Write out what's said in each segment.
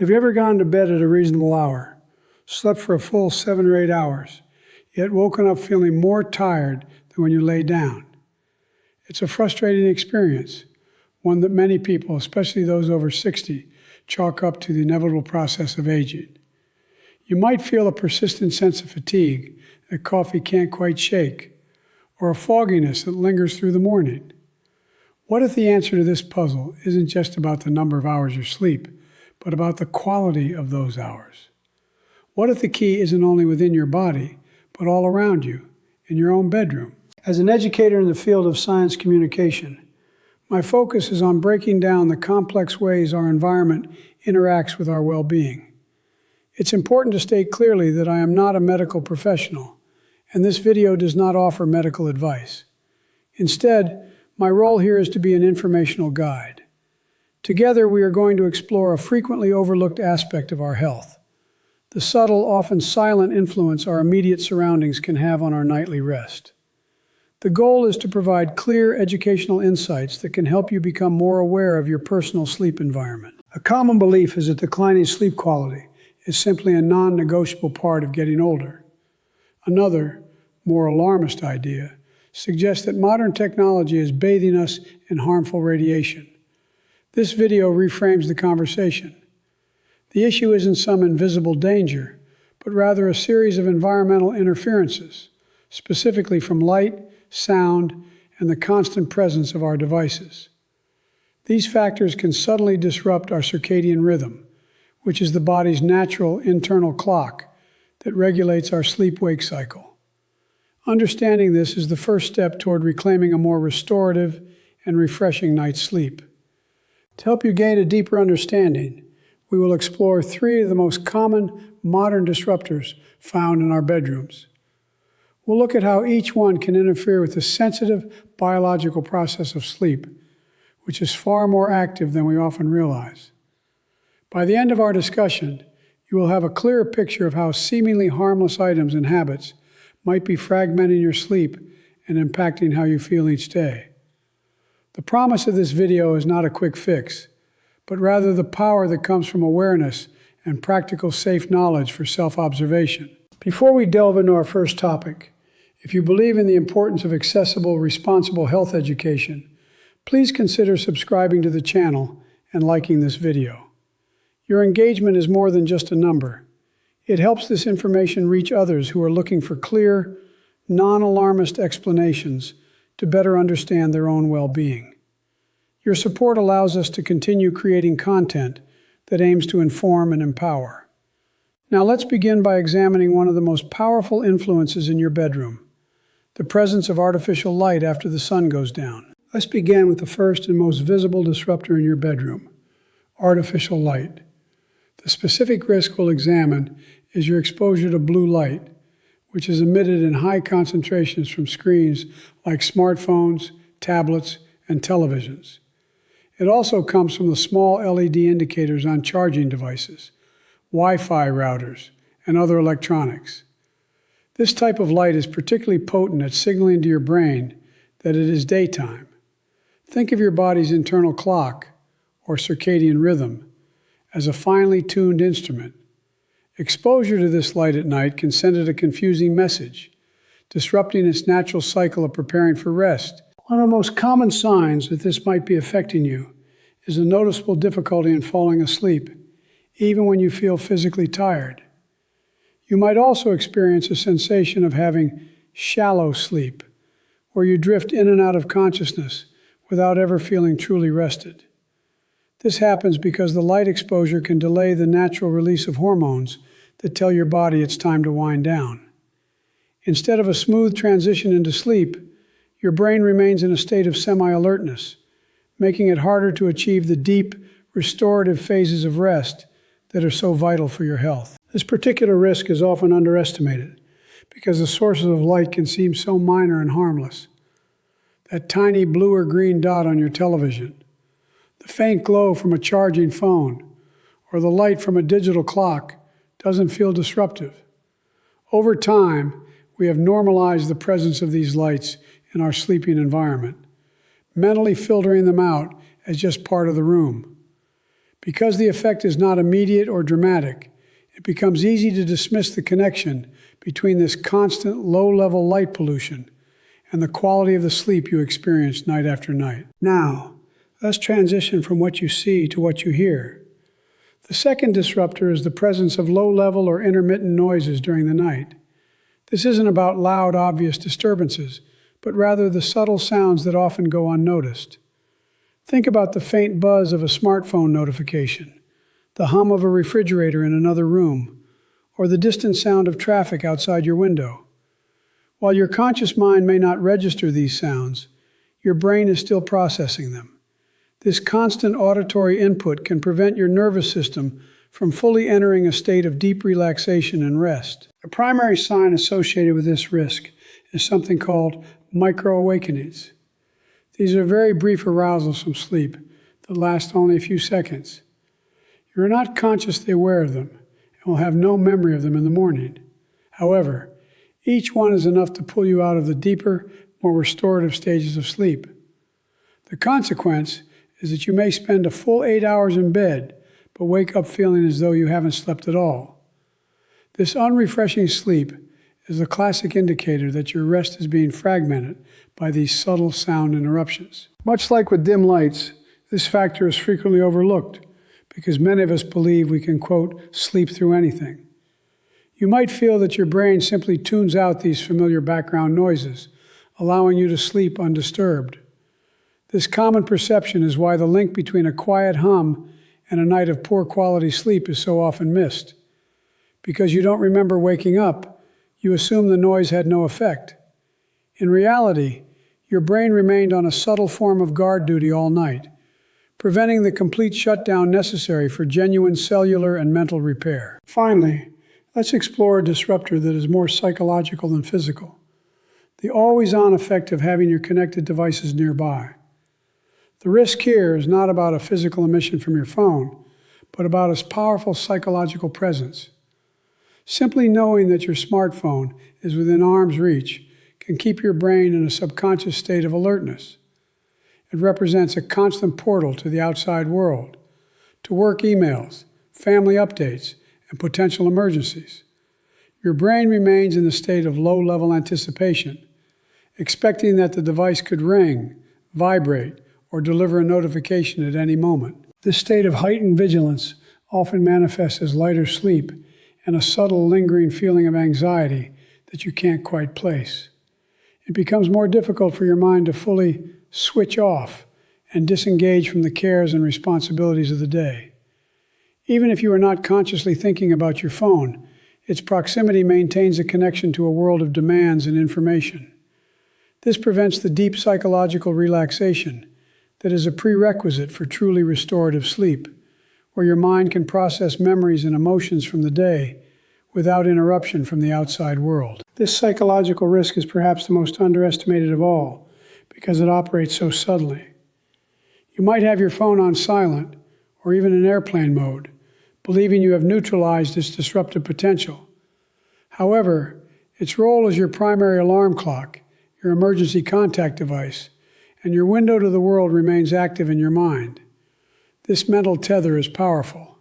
Have you ever gone to bed at a reasonable hour, slept for a full 7 or 8 hours, yet woken up feeling more tired than when you lay down? It's a frustrating experience, one that many people, especially those over 60, chalk up to the inevitable process of aging. You might feel a persistent sense of fatigue that coffee can't quite shake, or a fogginess that lingers through the morning. What if the answer to this puzzle isn't just about the number of hours you sleep, but about the quality of those hours? What if the key isn't only within your body, but all around you, in your own bedroom? As an educator in the field of science communication, my focus is on breaking down the complex ways our environment interacts with our well-being. It's important to state clearly that I am not a medical professional, and this video does not offer medical advice. Instead, my role here is to be an informational guide. Together, we are going to explore a frequently overlooked aspect of our health, the subtle, often silent influence our immediate surroundings can have on our nightly rest. The goal is to provide clear educational insights that can help you become more aware of your personal sleep environment. A common belief is that declining sleep quality is simply a non-negotiable part of getting older. Another, more alarmist idea suggests that modern technology is bathing us in harmful radiation. This video reframes the conversation. The issue isn't some invisible danger, but rather a series of environmental interferences, specifically from light, sound, and the constant presence of our devices. These factors can subtly disrupt our circadian rhythm, which is the body's natural internal clock that regulates our sleep-wake cycle. Understanding this is the first step toward reclaiming a more restorative and refreshing night's sleep. To help you gain a deeper understanding, we will explore 3 of the most common modern disruptors found in our bedrooms. We'll look at how each one can interfere with the sensitive biological process of sleep, which is far more active than we often realize. By the end of our discussion, you will have a clearer picture of how seemingly harmless items and habits might be fragmenting your sleep and impacting how you feel each day. The promise of this video is not a quick fix, but rather the power that comes from awareness and practical safe knowledge for self-observation. Before we delve into our first topic, if you believe in the importance of accessible, responsible health education, please consider subscribing to the channel and liking this video. Your engagement is more than just a number. It helps this information reach others who are looking for clear, non-alarmist explanations to better understand their own well-being. Your support allows us to continue creating content that aims to inform and empower. Now let's begin by examining one of the most powerful influences in your bedroom, the presence of artificial light after the sun goes down. Let's begin with the first and most visible disruptor in your bedroom, artificial light. The specific risk we'll examine is your exposure to blue light, which is emitted in high concentrations from screens like smartphones, tablets, and televisions. It also comes from the small LED indicators on charging devices, Wi-Fi routers, and other electronics. This type of light is particularly potent at signaling to your brain that it is daytime. Think of your body's internal clock, or circadian rhythm, as a finely tuned instrument. Exposure to this light at night can send it a confusing message, disrupting its natural cycle of preparing for rest. One of the most common signs that this might be affecting you is a noticeable difficulty in falling asleep, even when you feel physically tired. You might also experience a sensation of having shallow sleep, where you drift in and out of consciousness without ever feeling truly rested. This happens because the light exposure can delay the natural release of hormones that tell your body it's time to wind down. Instead of a smooth transition into sleep, your brain remains in a state of semi-alertness, making it harder to achieve the deep, restorative phases of rest that are so vital for your health. This particular risk is often underestimated because the sources of light can seem so minor and harmless. That tiny blue or green dot on your television, the faint glow from a charging phone, or the light from a digital clock doesn't feel disruptive. Over time, we have normalized the presence of these lights in our sleeping environment, mentally filtering them out as just part of the room. Because the effect is not immediate or dramatic, it becomes easy to dismiss the connection between this constant low-level light pollution and the quality of the sleep you experience night after night. Now, let's transition from what you see to what you hear. The second disruptor is the presence of low-level or intermittent noises during the night. This isn't about loud, obvious disturbances, but rather the subtle sounds that often go unnoticed. Think about the faint buzz of a smartphone notification, the hum of a refrigerator in another room, or the distant sound of traffic outside your window. While your conscious mind may not register these sounds, your brain is still processing them. This constant auditory input can prevent your nervous system from fully entering a state of deep relaxation and rest. A primary sign associated with this risk is something called micro-awakenings. These are very brief arousals from sleep that last only a few seconds. You are not consciously aware of them and will have no memory of them in the morning. However, each one is enough to pull you out of the deeper, more restorative stages of sleep. The consequence is that you may spend a full 8 hours in bed, but wake up feeling as though you haven't slept at all. This unrefreshing sleep is a classic indicator that your rest is being fragmented by these subtle sound interruptions. Much like with dim lights, this factor is frequently overlooked because many of us believe we can, quote, sleep through anything. You might feel that your brain simply tunes out these familiar background noises, allowing you to sleep undisturbed. This common perception is why the link between a quiet hum and a night of poor quality sleep is so often missed. Because you don't remember waking up, you assume the noise had no effect. In reality, your brain remained on a subtle form of guard duty all night, preventing the complete shutdown necessary for genuine cellular and mental repair. Finally, let's explore a disruptor that is more psychological than physical: the always-on effect of having your connected devices nearby. The risk here is not about a physical emission from your phone, but about its powerful psychological presence. Simply knowing that your smartphone is within arm's reach can keep your brain in a subconscious state of alertness. It represents a constant portal to the outside world, to work emails, family updates, and potential emergencies. Your brain remains in the state of low-level anticipation, expecting that the device could ring, vibrate, or deliver a notification at any moment. This state of heightened vigilance often manifests as lighter sleep and a subtle, lingering feeling of anxiety that you can't quite place. It becomes more difficult for your mind to fully switch off and disengage from the cares and responsibilities of the day. Even if you are not consciously thinking about your phone, its proximity maintains a connection to a world of demands and information. This prevents the deep psychological relaxation that is a prerequisite for truly restorative sleep, where your mind can process memories and emotions from the day without interruption from the outside world. This psychological risk is perhaps the most underestimated of all because it operates so subtly. You might have your phone on silent or even in airplane mode, believing you have neutralized its disruptive potential. However, its role as your primary alarm clock, your emergency contact device, and your window to the world remains active in your mind. This mental tether is powerful.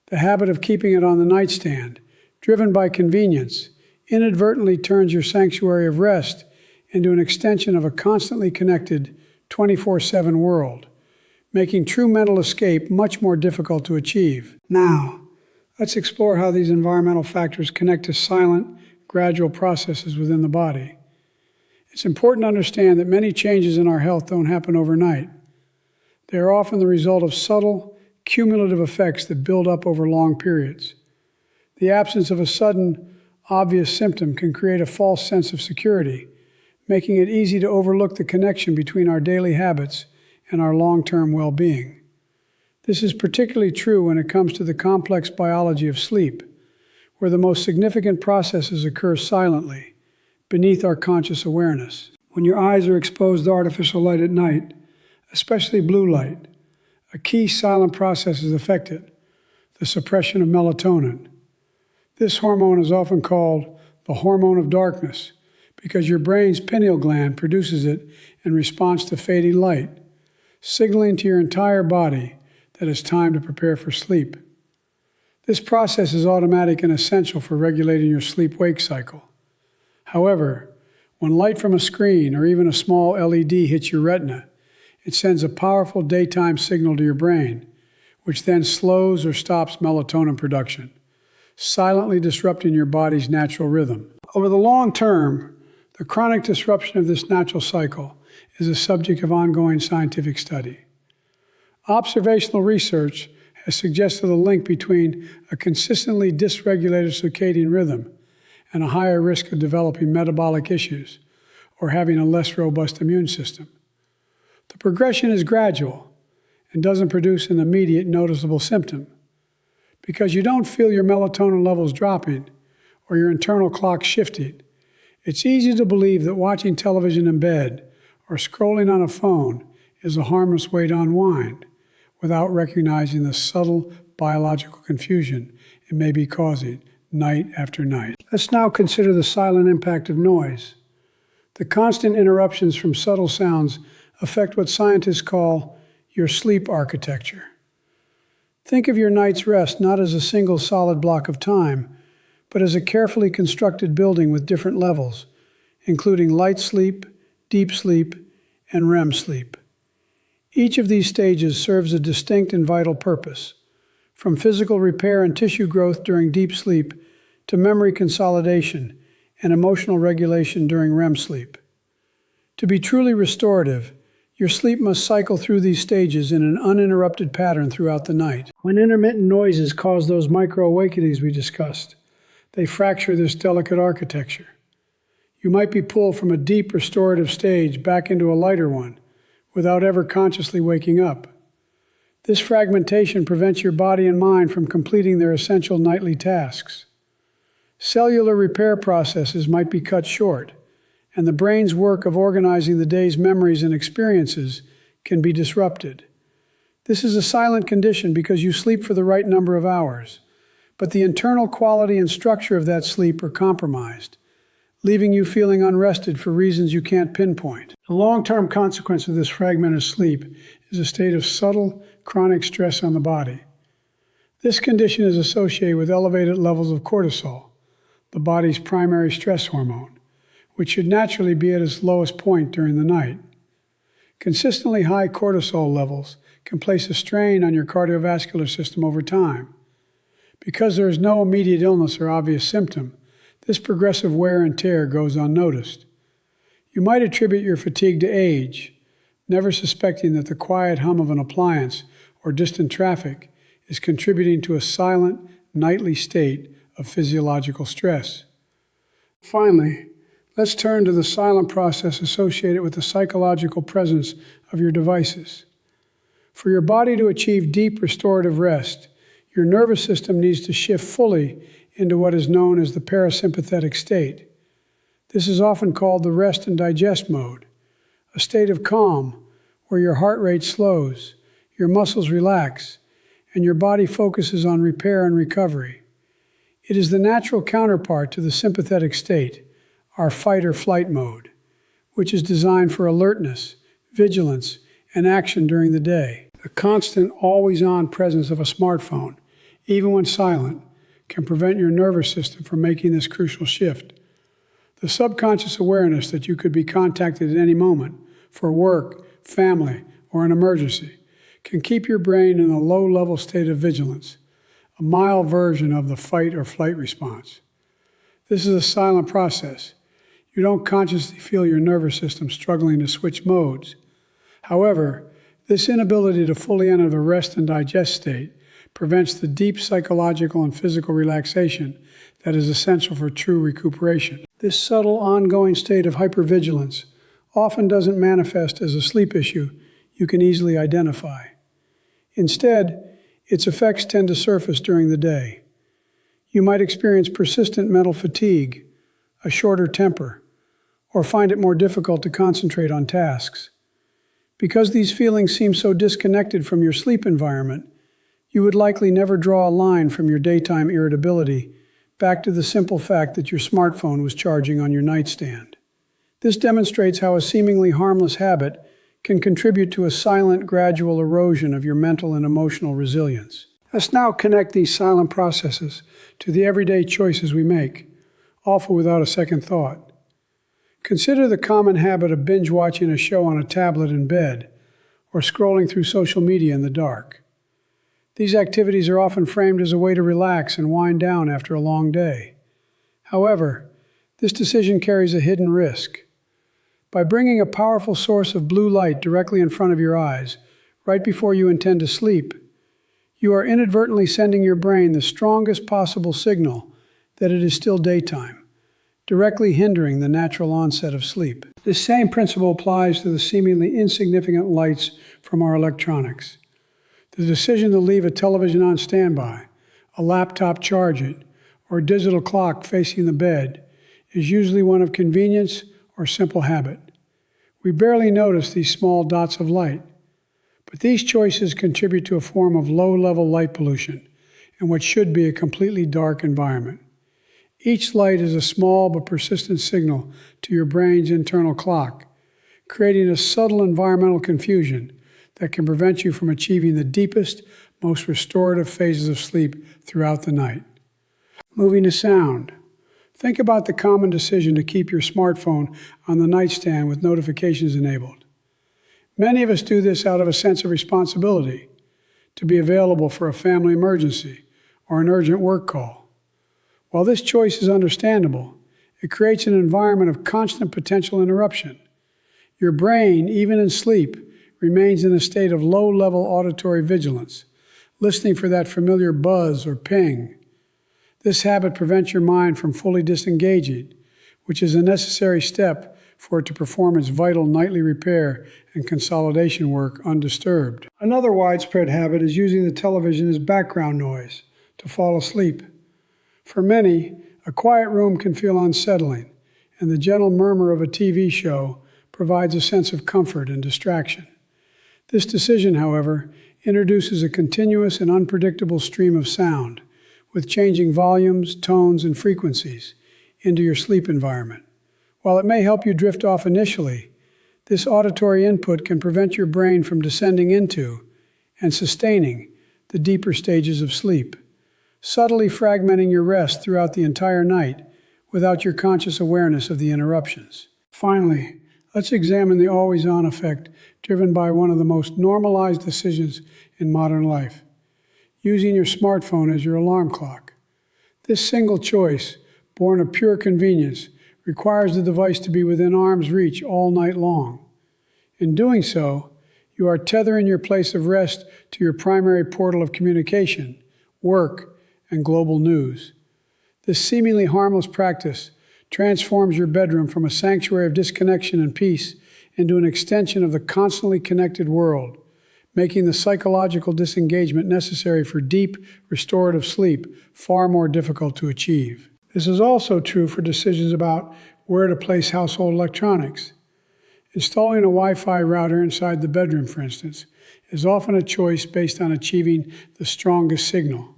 The habit of keeping it on the nightstand, driven by convenience, inadvertently turns your sanctuary of rest into an extension of a constantly connected 24/7 world, making true mental escape much more difficult to achieve. Now, let's explore how these environmental factors connect to silent, gradual processes within the body. It's important to understand that many changes in our health don't happen overnight. They are often the result of subtle, cumulative effects that build up over long periods. The absence of a sudden, obvious symptom can create a false sense of security, making it easy to overlook the connection between our daily habits and our long-term well-being. This is particularly true when it comes to the complex biology of sleep, where the most significant processes occur silently, beneath our conscious awareness. When your eyes are exposed to artificial light at night, especially blue light, a key silent process is affected: the suppression of melatonin. This hormone is often called the hormone of darkness because your brain's pineal gland produces it in response to fading light, signaling to your entire body that it's time to prepare for sleep. This process is automatic and essential for regulating your sleep-wake cycle. However, when light from a screen or even a small LED hits your retina, it sends a powerful daytime signal to your brain, which then slows or stops melatonin production, silently disrupting your body's natural rhythm. Over the long term, the chronic disruption of this natural cycle is a subject of ongoing scientific study. Observational research has suggested a link between a consistently dysregulated circadian rhythm and a higher risk of developing metabolic issues or having a less robust immune system. The progression is gradual and doesn't produce an immediate noticeable symptom. Because you don't feel your melatonin levels dropping or your internal clock shifting, it's easy to believe that watching television in bed or scrolling on a phone is a harmless way to unwind without recognizing the subtle biological confusion it may be causing night after night. Let's now consider the silent impact of noise. The constant interruptions from subtle sounds affect what scientists call your sleep architecture. Think of your night's rest not as a single solid block of time, but as a carefully constructed building with different levels, including light sleep, deep sleep, and REM sleep. Each of these stages serves a distinct and vital purpose, from physical repair and tissue growth during deep sleep to memory consolidation and emotional regulation during REM sleep. To be truly restorative, your sleep must cycle through these stages in an uninterrupted pattern throughout the night. When intermittent noises cause those micro-awakenings we discussed, they fracture this delicate architecture. You might be pulled from a deep restorative stage back into a lighter one without ever consciously waking up. This fragmentation prevents your body and mind from completing their essential nightly tasks. Cellular repair processes might be cut short, and the brain's work of organizing the day's memories and experiences can be disrupted. This is a silent condition because you sleep for the right number of hours, but the internal quality and structure of that sleep are compromised, leaving you feeling unrested for reasons you can't pinpoint. The long-term consequence of this fragmented sleep is a state of subtle, chronic stress on the body. This condition is associated with elevated levels of cortisol, the body's primary stress hormone, which should naturally be at its lowest point during the night. Consistently high cortisol levels can place a strain on your cardiovascular system over time. Because there is no immediate illness or obvious symptom, this progressive wear and tear goes unnoticed. You might attribute your fatigue to age, never suspecting that the quiet hum of an appliance or distant traffic is contributing to a silent, nightly state of physiological stress. Finally, let's turn to the silent process associated with the psychological presence of your devices. For your body to achieve deep restorative rest, your nervous system needs to shift fully into what is known as the parasympathetic state. This is often called the rest and digest mode, a state of calm where your heart rate slows, your muscles relax, and your body focuses on repair and recovery. It is the natural counterpart to the sympathetic state, our fight or flight mode, which is designed for alertness, vigilance, and action during the day. The constant, always-on presence of a smartphone, even when silent, can prevent your nervous system from making this crucial shift. The subconscious awareness that you could be contacted at any moment for work, family, or an emergency can keep your brain in a low-level state of vigilance, a mild version of the fight or flight response. This is a silent process. You don't consciously feel your nervous system struggling to switch modes. However, this inability to fully enter the rest and digest state prevents the deep psychological and physical relaxation that is essential for true recuperation. This subtle, ongoing state of hypervigilance often doesn't manifest as a sleep issue you can easily identify. Instead, its effects tend to surface during the day. You might experience persistent mental fatigue, a shorter temper, or find it more difficult to concentrate on tasks. Because these feelings seem so disconnected from your sleep environment, you would likely never draw a line from your daytime irritability back to the simple fact that your smartphone was charging on your nightstand. This demonstrates how a seemingly harmless habit can contribute to a silent, gradual erosion of your mental and emotional resilience. Let's now connect these silent processes to the everyday choices we make, often without a second thought. Consider the common habit of binge-watching a show on a tablet in bed, or scrolling through social media in the dark. These activities are often framed as a way to relax and wind down after a long day. However, this decision carries a hidden risk. By bringing a powerful source of blue light directly in front of your eyes, right before you intend to sleep, you are inadvertently sending your brain the strongest possible signal that it is still daytime, directly hindering the natural onset of sleep. This same principle applies to the seemingly insignificant lights from our electronics. The decision to leave a television on standby, a laptop charged, or a digital clock facing the bed is usually one of convenience or simple habit. We barely notice these small dots of light, but these choices contribute to a form of low-level light pollution in what should be a completely dark environment. Each light is a small but persistent signal to your brain's internal clock, creating a subtle environmental confusion that can prevent you from achieving the deepest, most restorative phases of sleep throughout the night. Moving to sound. Think about the common decision to keep your smartphone on the nightstand with notifications enabled. Many of us do this out of a sense of responsibility, to be available for a family emergency or an urgent work call. While this choice is understandable, it creates an environment of constant potential interruption. Your brain, even in sleep, remains in a state of low-level auditory vigilance, listening for that familiar buzz or ping. This habit prevents your mind from fully disengaging, which is a necessary step for it to perform its vital nightly repair and consolidation work undisturbed. Another widespread habit is using the television as background noise to fall asleep. For many, a quiet room can feel unsettling, and the gentle murmur of a TV show provides a sense of comfort and distraction. This decision, however, introduces a continuous and unpredictable stream of sound, with changing volumes, tones, and frequencies into your sleep environment. While it may help you drift off initially, this auditory input can prevent your brain from descending into and sustaining the deeper stages of sleep, subtly fragmenting your rest throughout the entire night without your conscious awareness of the interruptions. Finally, let's examine the always-on effect driven by one of the most normalized decisions in modern life: using your smartphone as your alarm clock. This single choice, born of pure convenience, requires the device to be within arm's reach all night long. In doing so, you are tethering your place of rest to your primary portal of communication, work, and global news. This seemingly harmless practice transforms your bedroom from a sanctuary of disconnection and peace into an extension of the constantly connected world, making the psychological disengagement necessary for deep, restorative sleep far more difficult to achieve. This is also true for decisions about where to place household electronics. Installing a Wi-Fi router inside the bedroom, for instance, is often a choice based on achieving the strongest signal.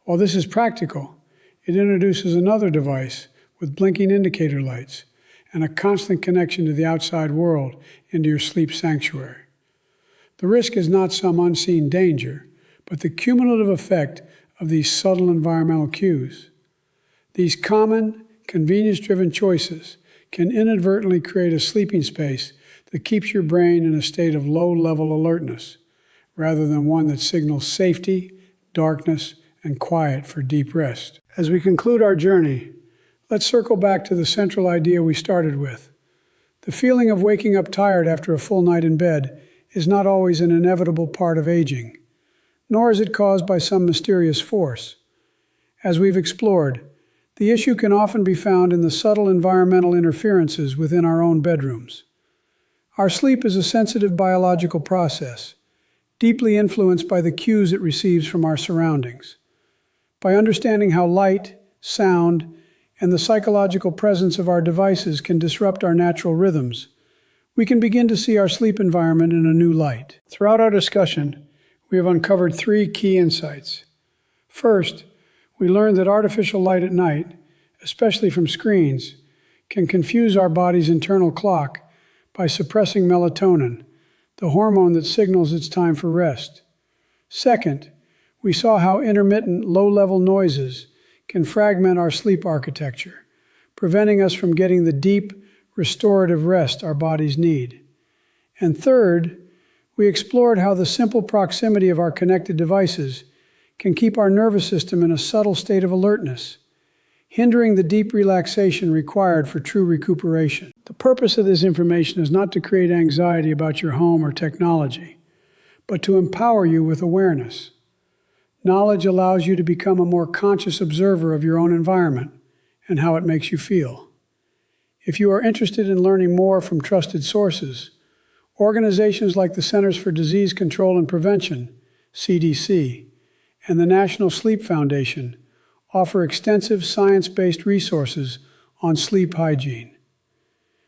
While this is practical, it introduces another device with blinking indicator lights and a constant connection to the outside world into your sleep sanctuary. The risk is not some unseen danger, but the cumulative effect of these subtle environmental cues. These common, convenience-driven choices can inadvertently create a sleeping space that keeps your brain in a state of low-level alertness, rather than one that signals safety, darkness, and quiet for deep rest. As we conclude our journey, let's circle back to the central idea we started with. The feeling of waking up tired after a full night in bed is not always an inevitable part of aging, nor is it caused by some mysterious force. As we've explored, the issue can often be found in the subtle environmental interferences within our own bedrooms. Our sleep is a sensitive biological process, deeply influenced by the cues it receives from our surroundings. By understanding how light, sound, and the psychological presence of our devices can disrupt our natural rhythms, we can begin to see our sleep environment in a new light. Throughout our discussion, we have uncovered three key insights. First, we learned that artificial light at night, especially from screens, can confuse our body's internal clock by suppressing melatonin, the hormone that signals it's time for rest. Second, we saw how intermittent, low-level noises can fragment our sleep architecture, preventing us from getting the deep, restorative rest our bodies need. And third, we explored how the simple proximity of our connected devices can keep our nervous system in a subtle state of alertness, hindering the deep relaxation required for true recuperation. The purpose of this information is not to create anxiety about your home or technology, but to empower you with awareness. Knowledge allows you to become a more conscious observer of your own environment and how it makes you feel. If you are interested in learning more from trusted sources, organizations like the Centers for Disease Control and Prevention, CDC, and the National Sleep Foundation offer extensive science-based resources on sleep hygiene.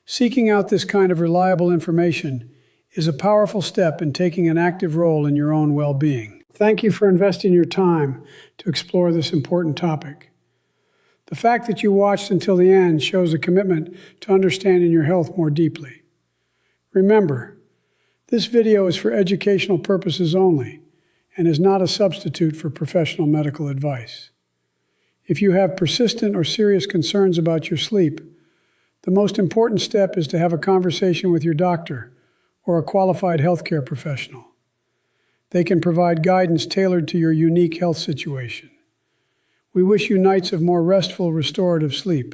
Seeking out this kind of reliable information is a powerful step in taking an active role in your own well-being. Thank you for investing your time to explore this important topic. The fact that you watched until the end shows a commitment to understanding your health more deeply. Remember, this video is for educational purposes only and is not a substitute for professional medical advice. If you have persistent or serious concerns about your sleep, the most important step is to have a conversation with your doctor or a qualified healthcare professional. They can provide guidance tailored to your unique health situation. We wish you nights of more restful, restorative sleep.